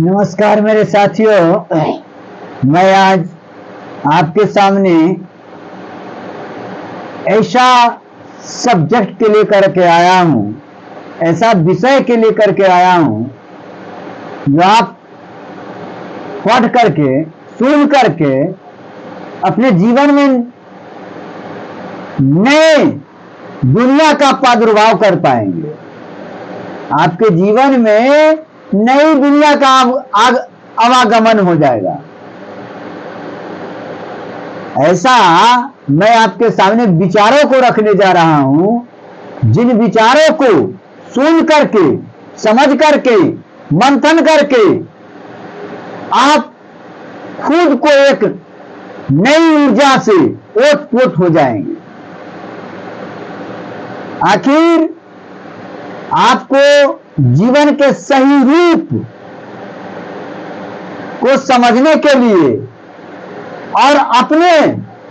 नमस्कार मेरे साथियों, मैं आज आपके सामने ऐसा सब्जेक्ट के लेकर के आया हूँ, ऐसा विषय के लेकर के आया हूँ जो आप पढ़ करके सुन करके अपने जीवन में नए दुनिया का प्रादुर्भाव कर पाएंगे। आपके जीवन में नई दुनिया का आवागमन हो जाएगा। ऐसा मैं आपके सामने विचारों को रखने जा रहा हूं, जिन विचारों को सुन करके, समझ करके, मंथन करके आप खुद को एक नई ऊर्जा से ओत-पोत हो जाएंगे। आखिर आपको जीवन के सही रूप को समझने के लिए और अपने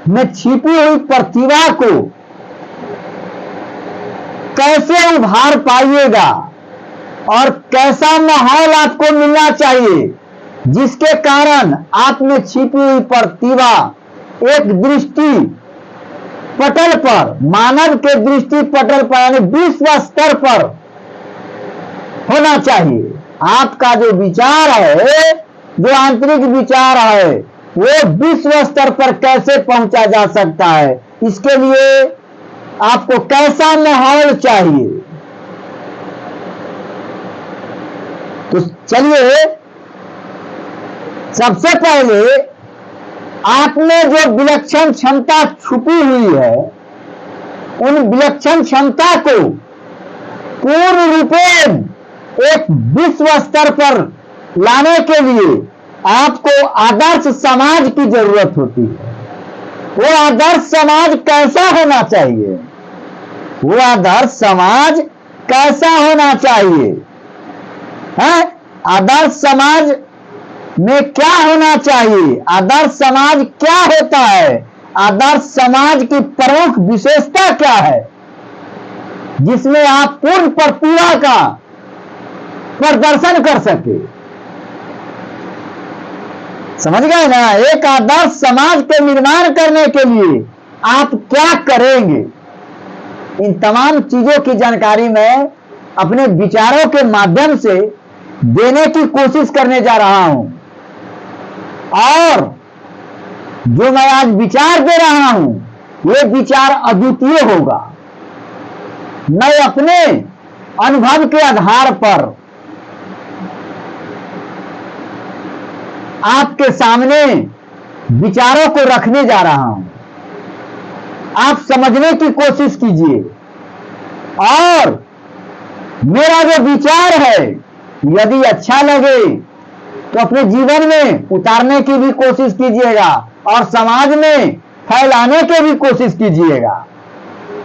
में छिपी हुई प्रतिभा को कैसे उभार पाइएगा और कैसा माहौल आपको मिलना चाहिए जिसके कारण आप में छिपी हुई प्रतिभा एक दृष्टि पटल पर, मानव के दृष्टि पटल पर यानी विश्व स्तर पर होना चाहिए। आपका जो विचार है, जो आंतरिक विचार है, वो विश्व स्तर पर कैसे पहुंचा जा सकता है, इसके लिए आपको कैसा माहौल चाहिए। तो चलिए, सबसे पहले आप में जो विलक्षण क्षमता छुपी हुई है, उन विलक्षण क्षमता को पूर्ण रूपेण एक विश्व स्तर पर लाने के लिए आपको आदर्श समाज की जरूरत होती है। वो आदर्श समाज कैसा होना चाहिए? वो आदर्श समाज कैसा होना चाहिए है? आदर्श समाज में क्या होना चाहिए? आदर्श समाज क्या होता है? आदर्श समाज की प्रमुख विशेषता क्या है जिसमें आप पूर्ण प्रतिभा का प्रदर्शन कर सके? समझ गए ना? एक आदर्श समाज के निर्माण करने के लिए आप क्या करेंगे? इन तमाम चीजों की जानकारी मैं अपने विचारों के माध्यम से देने की कोशिश करने जा रहा हूं। और जो मैं आज विचार दे रहा हूं, ये विचार अद्वितीय होगा। मैं अपने अनुभव के आधार पर आपके सामने विचारों को रखने जा रहा हूं। आप समझने की कोशिश कीजिए और मेरा जो विचार है, यदि अच्छा लगे तो अपने जीवन में उतारने की भी कोशिश कीजिएगा और समाज में फैलाने की भी कोशिश कीजिएगा।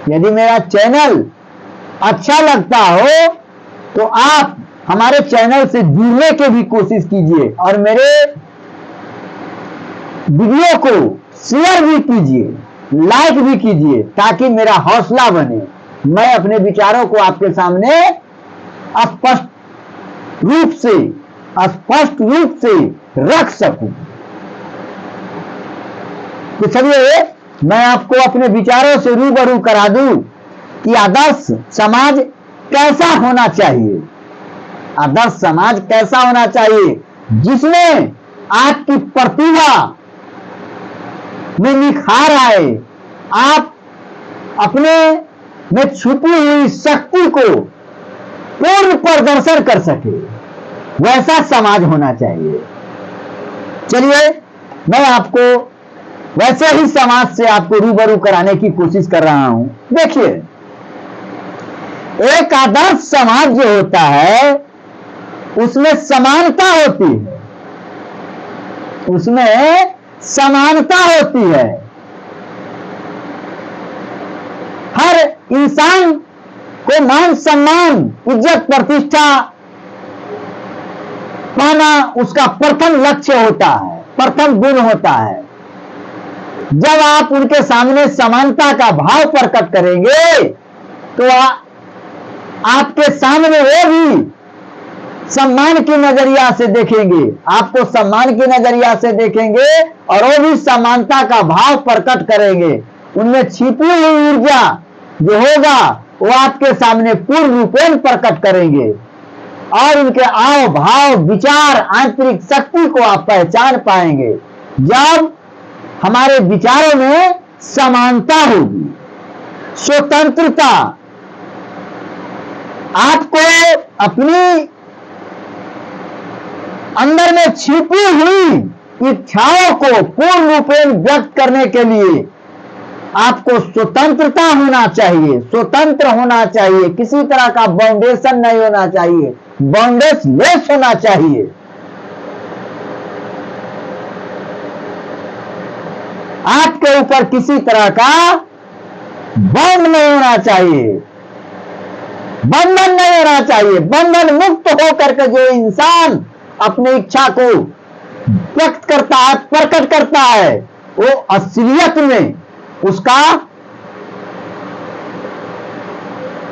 यदि मेरा चैनल अच्छा लगता हो तो आप हमारे चैनल से जुड़ने की भी कोशिश कीजिए और मेरे वीडियो को शेयर भी कीजिए, लाइक भी कीजिए, ताकि मेरा हौसला बने, मैं अपने विचारों को आपके सामने स्पष्ट रूप से रख सकूं। तो चलिए, मैं आपको अपने विचारों से रूबरू करा दूं कि आदर्श समाज कैसा होना चाहिए। आदर्श समाज कैसा होना चाहिए जिसमें आपकी प्रतिभा में निखार आए, आप अपने में छुपी हुई शक्ति को पूर्ण प्रदर्शन कर सके, वैसा समाज होना चाहिए। चलिए, मैं आपको वैसे ही समाज से आपको रूबरू कराने की कोशिश कर रहा हूं। देखिए, एक आदर्श समाज जो होता है उसमें समानता होती है, उसमें समानता होती है। हर इंसान को मान सम्मान, इज्जत, प्रतिष्ठा पाना उसका प्रथम लक्ष्य होता है, प्रथम गुण होता है। जब आप उनके सामने समानता का भाव प्रकट करेंगे तो आपके सामने वो भी सम्मान के नजरिया से देखेंगे, आपको सम्मान के नजरिया से देखेंगे और वो भी समानता का भाव प्रकट करेंगे। उनमें छिपी हुई ऊर्जा जो होगा वो आपके सामने पूर्ण रूपेण प्रकट करेंगे और उनके आव भाव विचार आंतरिक शक्ति को आप पहचान पाएंगे। जब हमारे विचारों में समानता होगी, स्वतंत्रता, आपको अपनी अंदर में छिपी हुई इच्छाओं को पूर्ण रूपेण व्यक्त करने के लिए आपको स्वतंत्रता होना चाहिए, स्वतंत्र होना चाहिए, किसी तरह का बाउंडेशन नहीं होना चाहिए, बाउंडेस लेस होना चाहिए। आपके ऊपर किसी तरह का बंध नहीं होना चाहिए, बंधन नहीं होना चाहिए। बंधन मुक्त होकर के जो इंसान अपनी इच्छा को व्यक्त करता है, प्रकट करता है, वो असलियत में उसका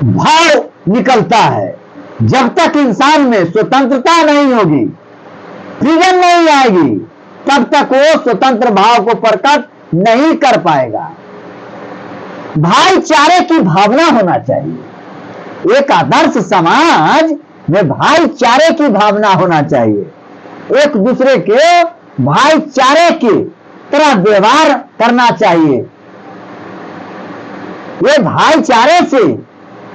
भाव निकलता है। जब तक इंसान में स्वतंत्रता नहीं होगी, फ्रीडम नहीं आएगी, तब तक वो स्वतंत्र भाव को प्रकट नहीं कर पाएगा। भाईचारे की भावना होना चाहिए। एक आदर्श समाज में भाईचारे की भावना होना चाहिए। एक दूसरे के भाईचारे की तरह व्यवहार करना चाहिए। ये भाईचारे से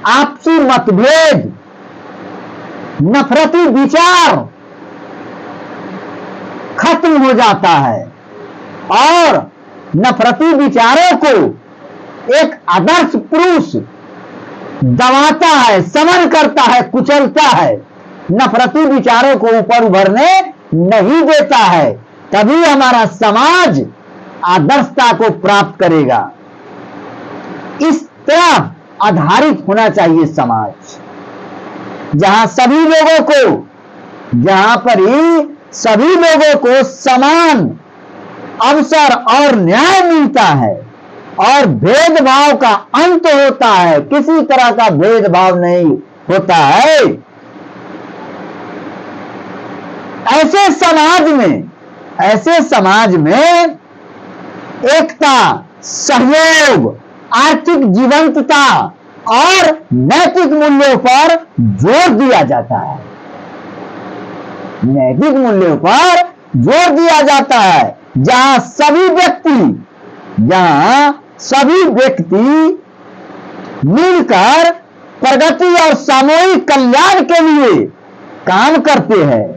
आपसी मतभेद, नफरती विचार खत्म हो जाता है और नफरती विचारों को एक आदर्श पुरुष दबाता है, समन करता है, कुचलता है, नफरती विचारों को ऊपर उभरने नहीं देता है। तभी हमारा समाज आदर्शता को प्राप्त करेगा। इस तरह आधारित होना चाहिए समाज, जहां सभी लोगों को, जहां पर ही सभी लोगों को समान अवसर और न्याय मिलता है और भेदभाव का अंत होता है, किसी तरह का भेदभाव नहीं होता है। ऐसे समाज में एकता, सहयोग, आर्थिक जीवंतता और नैतिक मूल्यों पर जोर दिया जाता है। नैतिक मूल्यों पर जोर दिया जाता है, जहां सभी व्यक्ति मिलकर प्रगति और सामूहिक कल्याण के लिए काम करते हैं।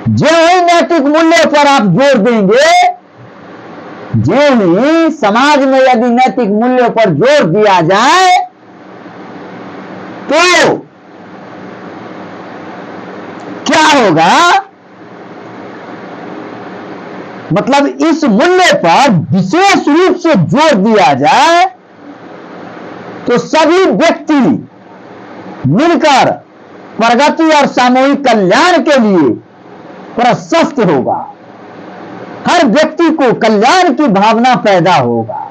जो ही नैतिक मूल्यों पर आप जोर देंगे, जो ही समाज में यदि नैतिक मूल्यों पर जोर दिया जाए, तो क्या होगा? मतलब इस मूल्य पर विशेष रूप से जोर दिया जाए तो सभी व्यक्ति मिलकर प्रगति और सामूहिक कल्याण के लिए प्रशस्त होगा। हर व्यक्ति को कल्याण की भावना पैदा होगा,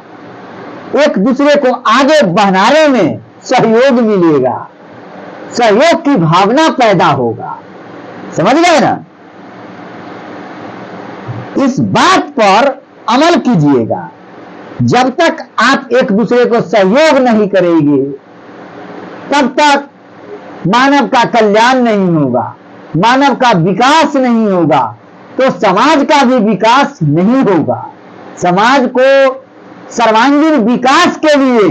एक दूसरे को आगे बढ़ाने में सहयोग मिलेगा, सहयोग की भावना पैदा होगा। समझ गए ना? इस बात पर अमल कीजिएगा। जब तक आप एक दूसरे को सहयोग नहीं करेंगे, तब तक मानव का कल्याण नहीं होगा, मानव का विकास नहीं होगा, तो समाज का भी विकास नहीं होगा। समाज को सर्वांगीण विकास के लिए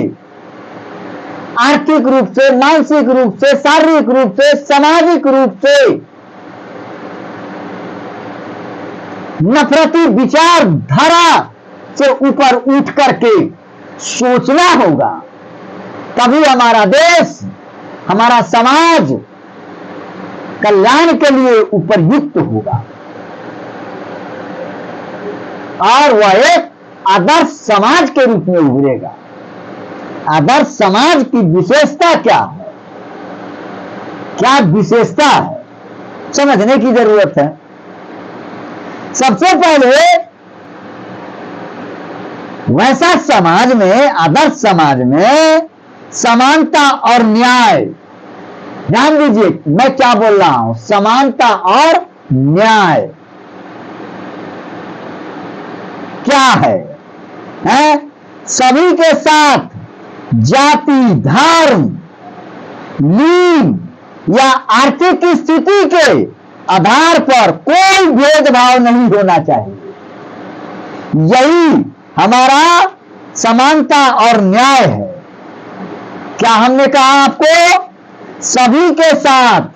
आर्थिक रूप से, मानसिक रूप से, शारीरिक रूप से, सामाजिक रूप से नफरती विचारधारा से ऊपर उठ करके सोचना होगा। तभी हमारा देश, हमारा समाज कल्याण के लिए उपयुक्त होगा और वह एक आदर्श समाज के रूप में उभरेगा। आदर्श समाज की विशेषता क्या है? क्या विशेषता है, समझने की जरूरत है। सबसे पहले वैसा समाज में, आदर्श समाज में समानता और न्याय ध्यान दीजिए मैं क्या बोल रहा हूं, समानता और न्याय क्या है? सभी के साथ जाति, धर्म, लिंग या आर्थिक स्थिति के आधार पर कोई भेदभाव नहीं होना चाहिए। यही हमारा समानता और न्याय है। क्या हमने कहा आपको? सभी के साथ,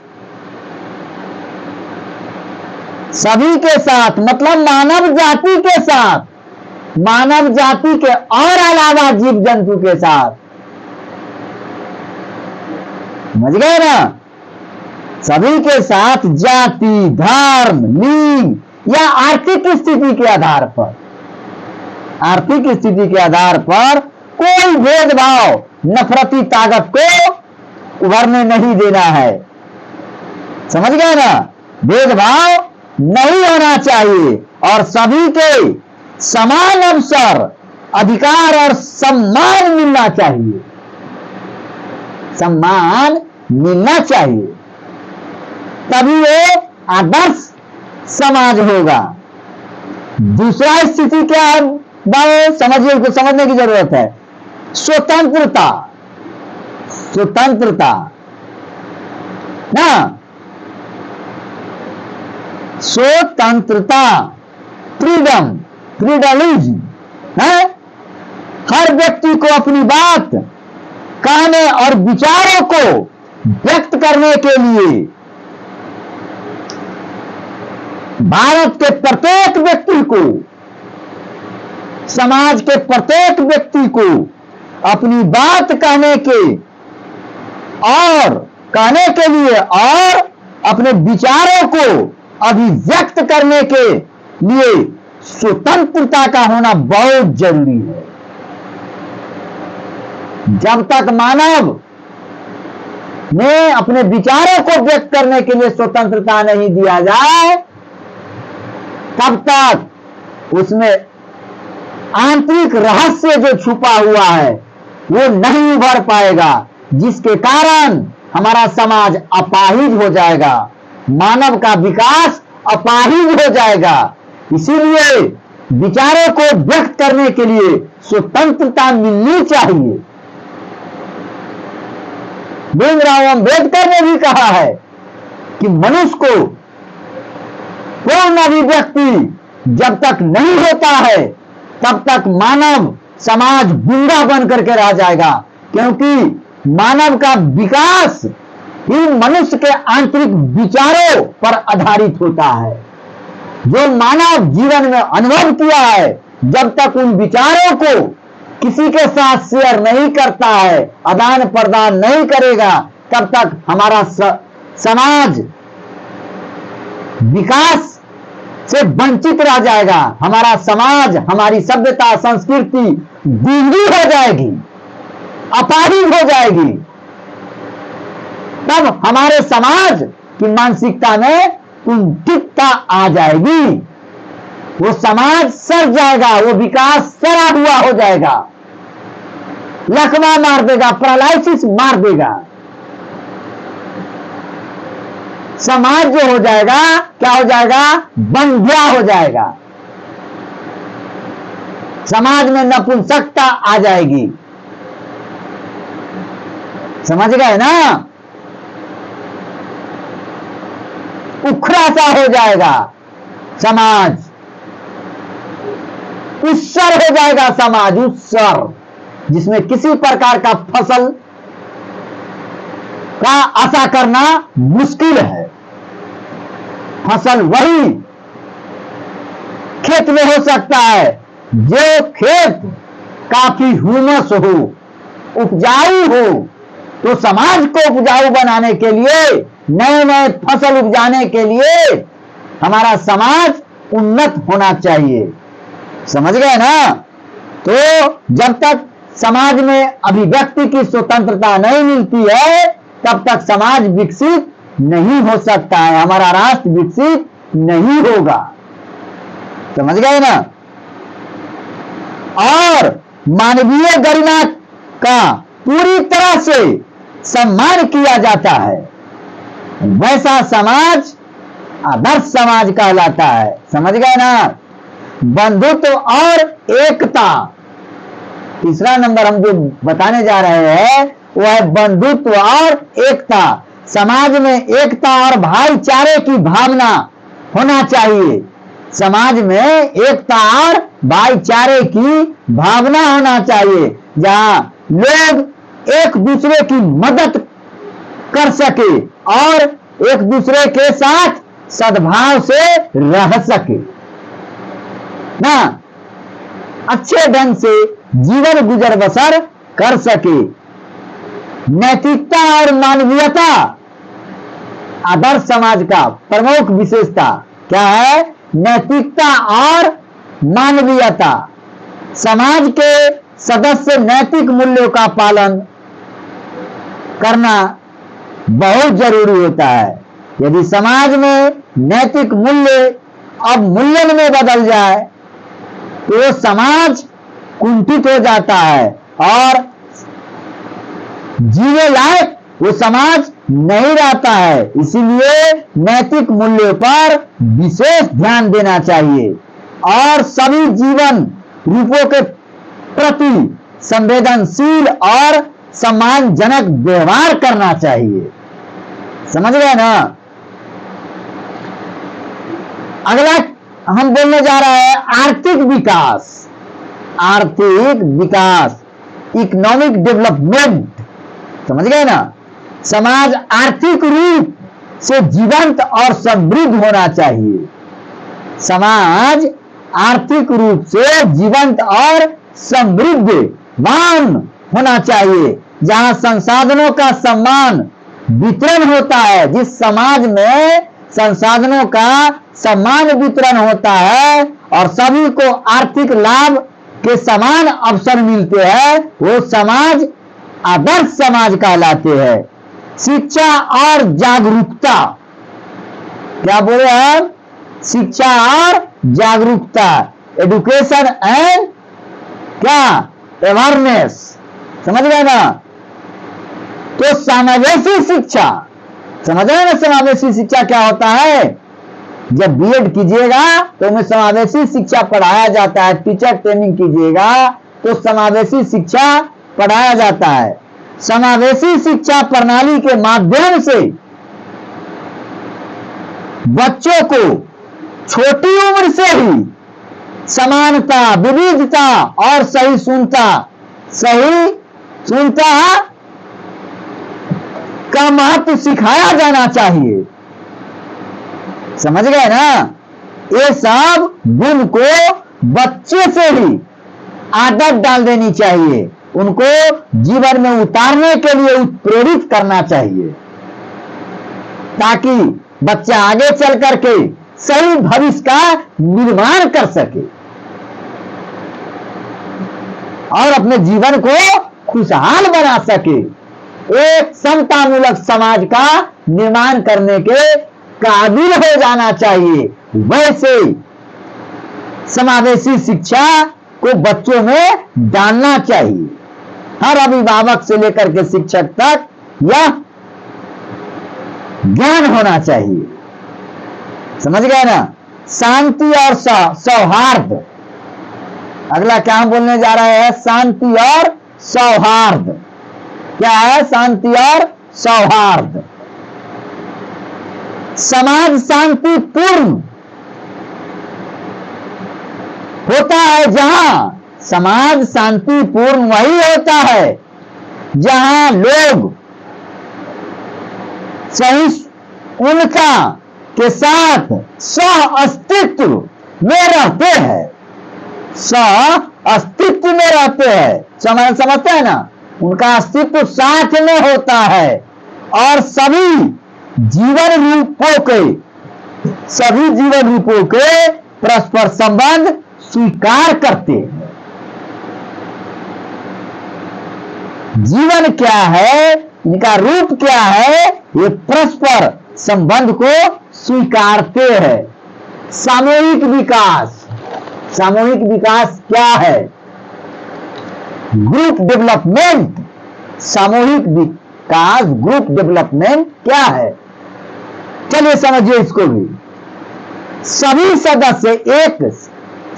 सभी के साथ मतलब मानव जाति के साथ, मानव जाति के और अलावा जीव जंतु के साथ। समझ गए ना? सभी के साथ जाति, धर्म, लिंग या आर्थिक स्थिति के आधार पर, आर्थिक स्थिति के आधार पर कोई भेदभाव, नफरती ताकत को उभरने नहीं देना है। समझ गए ना? भेदभाव नहीं होना चाहिए और सभी के समान अवसर, अधिकार और सम्मान मिलना चाहिए। सम्मान मिलना चाहिए, तभी ये आदर्श समाज होगा। दूसरा स्थिति क्या है? समझिए, उसको समझने की जरूरत है। स्वतंत्रता, स्वतंत्रता ना, स्वतंत्रता, फ्रीडम, फ्रीडमिज्म है। हर व्यक्ति को अपनी बात कहने और विचारों को व्यक्त करने के लिए भारत के प्रत्येक व्यक्ति को, समाज के प्रत्येक व्यक्ति को अपनी बात कहने के लिए और अपने विचारों को अभिव्यक्त करने के लिए स्वतंत्रता का होना बहुत जरूरी है। जब तक मानव में अपने विचारों को व्यक्त करने के लिए स्वतंत्रता नहीं दिया जाए, तब तक उसमें आंतरिक रहस्य जो छुपा हुआ है वो नहीं उभर पाएगा, जिसके कारण हमारा समाज अपाहिज हो जाएगा, मानव का विकास अपाहिज हो जाएगा। इसीलिए विचारों को व्यक्त करने के लिए स्वतंत्रता मिलनी चाहिए। भीमराव अंबेडकर ने भी कहा है कि मनुष्य को पूर्ण अभिव्यक्ति जब तक नहीं होता है, तब तक मानव समाज गुंडा बन करके रह जाएगा, क्योंकि मानव का विकास ही मनुष्य के आंतरिक विचारों पर आधारित होता है। जो मानव जीवन में अनुभव किया है, जब तक उन विचारों को किसी के साथ शेयर नहीं करता है, आदान प्रदान नहीं करेगा, तब तक हमारा समाज विकास से वंचित रह जाएगा। हमारा समाज, हमारी सभ्यता, संस्कृति गूंगी हो जाएगी, अपाहिज हो जाएगी। तब हमारे समाज की मानसिकता में कुंठितता आ जाएगी, वो समाज सड़ जाएगा, वो विकास सड़ा हुआ हो जाएगा, लकवा मार देगा, पैरालिसिस मार देगा। समाज जो हो जाएगा, क्या हो जाएगा? बंध्या हो जाएगा। समाज में नपुंसकता आ जाएगी। समझ गए ना? उखड़ा सा हो जाएगा समाज, उत्सर हो जाएगा समाज, उत्सर, जिसमें किसी प्रकार का फसल का आशा करना मुश्किल है। फसल वही खेत में हो सकता है जो खेत काफी ह्यूमस हो, उपजाऊ हो। तो समाज को उपजाऊ बनाने के लिए, नए नए फसल उपजाने के लिए हमारा समाज उन्नत होना चाहिए। समझ गए ना? तो जब तक समाज में अभिव्यक्ति की स्वतंत्रता नहीं मिलती है, तब तक समाज विकसित नहीं हो सकता है, हमारा राष्ट्र विकसित नहीं होगा। समझ गए ना? और मानवीय गरिमा का पूरी तरह से सम्मान किया जाता है। वैसा समाज आदर्श समाज कहलाता है। समझ गए ना? बंधुत्व और एकता, तीसरा नंबर हम जो बताने जा रहे हैं वो है बंधुत्व और एकता। समाज में एकता और भाईचारे की भावना होना चाहिए। समाज में एकता और भाईचारे की भावना होना चाहिए, जहां लोग एक दूसरे की मदद कर सके और एक दूसरे के साथ सद्भाव से रह सके ना, अच्छे ढंग से जीवन गुजर बसर कर सके। नैतिकता और मानवीयता आदर्श समाज का प्रमुख विशेषता क्या है? नैतिकता और मानवीयता। समाज के सदस्य नैतिक मूल्यों का पालन करना बहुत जरूरी होता है। यदि समाज में नैतिक मूल्य अवमूल्यन में बदल जाए तो समाज कुंठित हो जाता है और जीने लायक वो समाज नहीं रहता है। इसीलिए नैतिक मूल्यों पर विशेष ध्यान देना चाहिए और सभी जीवन रूपों के प्रति संवेदनशील और सम्मानजनक व्यवहार करना चाहिए। समझ गए ना? अगला हम बोलने जा रहे हैं आर्थिक विकास। आर्थिक विकास, इकोनॉमिक डेवलपमेंट। समझ गए ना? समाज आर्थिक रूप से जीवंत और समृद्ध होना चाहिए। समाज आर्थिक रूप से जीवंत और समृद्धवान होना चाहिए, जहां संसाधनों का समान वितरण होता है। जिस समाज में संसाधनों का समान वितरण होता है और सभी को आर्थिक लाभ के समान अवसर मिलते हैं, वो समाज आदर्श समाज कहलाते हैं। शिक्षा और जागरूकता, क्या बोले हम? शिक्षा और जागरूकता, एजुकेशन एंड क्या अवेयरनेस। समझ गए ना? तो समावेशी शिक्षा, समझ रहे ना? समावेशी शिक्षा क्या होता है? जब बीएड कीजिएगा तो उसमें समावेशी शिक्षा पढ़ाया जाता है। टीचर ट्रेनिंग कीजिएगा तो समावेशी शिक्षा पढ़ाया जाता है। समावेशी शिक्षा प्रणाली के माध्यम से बच्चों को छोटी उम्र से ही समानता, विविधता और सही सुनता का महत्व सिखाया जाना चाहिए। समझ गए ना? ये सब गुण को बच्चे से ही आदत डाल देनी चाहिए, उनको जीवन में उतारने के लिए प्रेरित करना चाहिए, ताकि बच्चा आगे चल करके सही भविष्य का निर्माण कर सके और अपने जीवन को खुशहाल बना सके। एक समतामूलक समाज का निर्माण करने के काबिल हो जाना चाहिए। वैसे समावेशी शिक्षा को बच्चों में डालना चाहिए। हर अभिभावक से लेकर के शिक्षक तक यह ज्ञान होना चाहिए। समझ गए ना? शांति और सौहार्द। अगला क्या हम बोलने जा रहे हैं? शांति और सौहार्द। क्या है शांति और सौहार्द? समाज शांतिपूर्ण होता है जहां, समाज शांतिपूर्ण वही होता है जहां लोग सही उनका के साथ सह अस्तित्व में रहते हैं। सह अस्तित्व में रहते हैं, समझते हैं ना? उनका अस्तित्व साथ में होता है और सभी जीवन रूपों के परस्पर संबंध स्वीकार करते हैं। जीवन क्या है, इनका रूप क्या है, ये परस्पर संबंध को स्वीकारते हैं। सामूहिक विकास, सामूहिक विकास क्या है? Group development. सामूहिक विकास, ग्रुप डेवलपमेंट क्या है? चलिए समझिए इसको भी। सभी सदस्य एक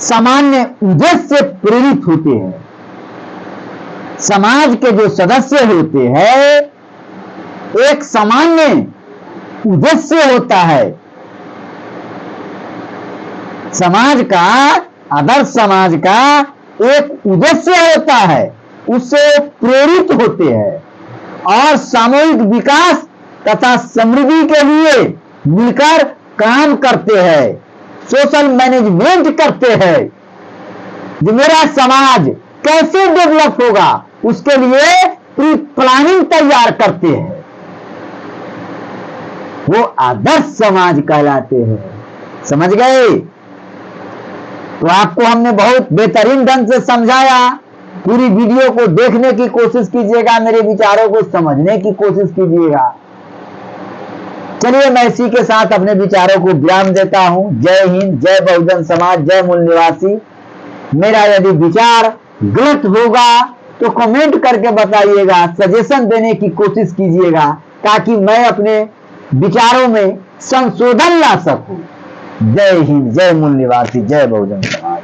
सामान्य उद्देश्य से प्रेरित होते हैं। समाज के जो सदस्य होते हैं एक सामान्य उद्देश्य होता है। समाज का, आदर्श समाज का एक उद्देश्य होता है, उससे प्रेरित होते हैं और सामूहिक विकास तथा समृद्धि के लिए मिलकर काम करते हैं, सोशल मैनेजमेंट करते हैं। जो मेरा समाज कैसे डेवलप होगा उसके लिए प्री प्लानिंग तैयार करते हैं, वो आदर्श समाज कहलाते हैं। समझ गए? तो आपको हमने बहुत बेहतरीन ढंग से समझाया। पूरी वीडियो को देखने की कोशिश कीजिएगा, मेरे विचारों को समझने की कोशिश कीजिएगा। चलिए मैं इसी के साथ अपने विचारों को विराम देता हूं। जय हिंद, जय बहुजन समाज, जय मूल निवासी। मेरा यदि विचार गलत होगा तो कमेंट करके बताइएगा, सजेशन देने की कोशिश कीजिएगा ताकि मैं अपने विचारों में संशोधन ला सकूं। जय हिंद, जय मूल निवासी, जय बहुजन समाज।